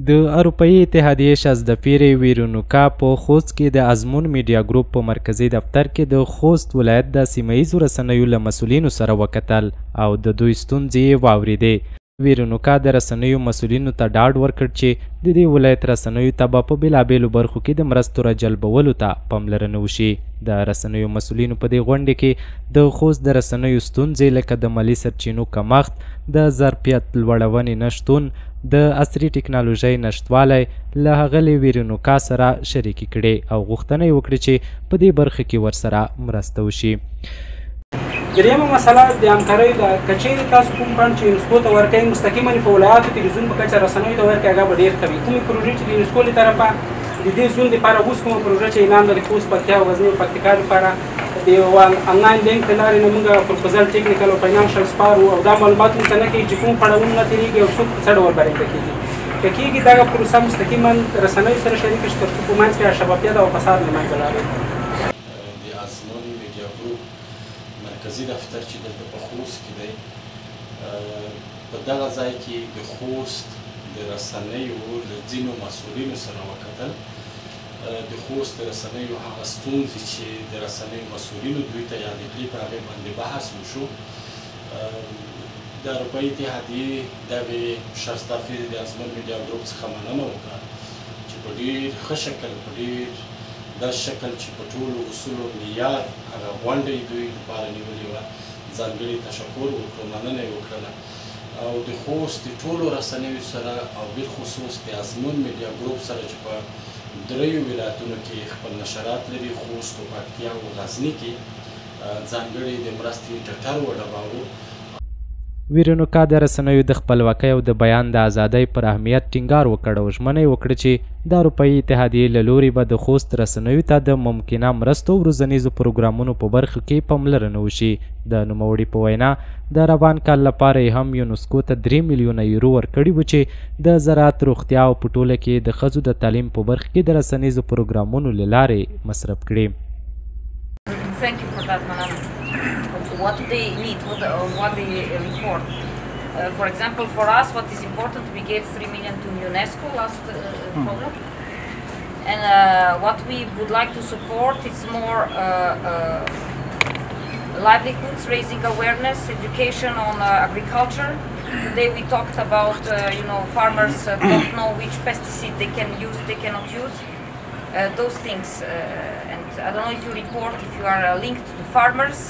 د اروپایي اتحادیې شازدپیرې ویرونوکا په خوست کې د ازمون میډیا ګروپ په مرکزي دفتر کې د خوست ولایت د سیمه ییزو رسنیو له مسؤلینو سره وکتل او د دوی ستونزې یې واورېدې. ویرونوکا د رسنیو مسؤلینو ته ډاډ ورکړ چې د دې ولایت رسنیو ته به په بېلابېلو برخو کې د مرستو راجلبولو ته پاملرنه وشي. د رسنیو مسؤلینو په دې غونډې کې د خوست د رسنیو ستونزې لکه د مالي سرچینو کمښت، د ظرفیت لوړونې نشتون، د عصري ټکنالوژۍ نشتوالی له هغلې ویرونوکا سره شریکې کړې او غوښتنه یې وکړې چې په دې برخه کې ورسره مرسته وشي. درېیمه مسله د همکارۍ ده. که چیرې تاسو کوم فنډ چې یونسکو ته ورکوئ مستقیما په ولایاتو کې د زون په کچه رسنیو ته ورکوئ هغه به ډېر ښه وي. کومې پروژې چې د یونسکو له طرفه د دې زون دپاره اوس کومه پروژه چې اعلان لري خوست، پکتیا او غزني او پکتیکا لپاره د یو انلاین لینک له لارې نه موږ پروپوزل ټیکنیکل او فاینانشل سپارو او دا معلومات موږ ته نه کوي چې کوم پړاوونه تېرېږي او څوک په څه ډول برنده کېږي. که کېږي دغه پروسه مستقیما رسنیو سره شریکه شي تر څو په منځ کې شفافیت او فساد له منځه لاړ. مرکزي دفتر چې دلته په خوست کې دی، په دغه ځای کې د خوست د رسنیو له ځینو مسؤلینو سره وکتل. د خوست د رسنیو هغه ستونزې چې د رسنیو مسؤلینو دوی ته یادې کړي په هغې باندې بحث وشو. د اروپایي اتحادیې دغې شازدپیرې د ازمون میډیا ګروپ څخه مننه وکړه چې په ډېر ښه شکل، په ډېر داسې شکل چې په ټولو اصولو معیار هغه غونډه یې دوی لپاره نیولې وه. ځانګړي تشکر وکړو، مننه یې وکړله او د خوست د ټولو رسنیو سره او بالخصوص د ازمون میډیا ګروپ سره چې په دریو ولایتونو کې خپل نشرات لري، خوست او پکتیا او غزني کې، ځانګړي د مرستې ټټر وډباوه. ویرونوکا د رسنیو د خپلواکۍ او د بیان د ازادۍ پر اهمیت ټینګار وکړ او ژمنه یې وکړه چې د اروپایي اتحادیې له لوري به د خوست رسنیو ته د ممکنه مرستو او روزنیزو پروګرامونو په برخه کې پاملرنه وشي. د نوموړي په وینا د روان کال لپاره یې هم یونسکو ته 3 میلیونه یورو ورکړي وو چې د زراعت، روغتیا او په ټوله کې د ښځو د تعلیم په برخه کې د رسنیزو پروګرامونو له لارې مصرف کړي. Thank you for that, Manana. What do they need? What they report? For example, for us, what is important, we gave 3 million to UNESCO last program. And what we would like to support is more livelihoods, raising awareness, education on agriculture. Today we talked about, farmers don't know which pesticide they can use, they cannot use. Those things. And I don't know if you report, if you are linked to farmers,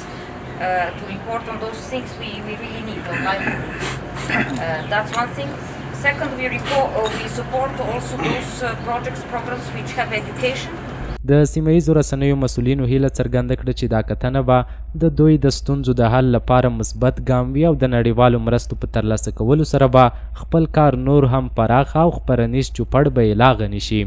to report on those things we really need on livelihoods. That's one thing. Second, we support also those projects, programs which have education. د سیمه ییزو رسنیو مسؤلینو هیله څرګنده کړه چې دا کتنه به د دوی د ستونزو د حل لپاره مثبت ګام وي او د نړیوالو مرستو په ترلاسه کولو سره به خپل کار نور هم پراخ او خپرنیز چوپړ به یې لا غني شي.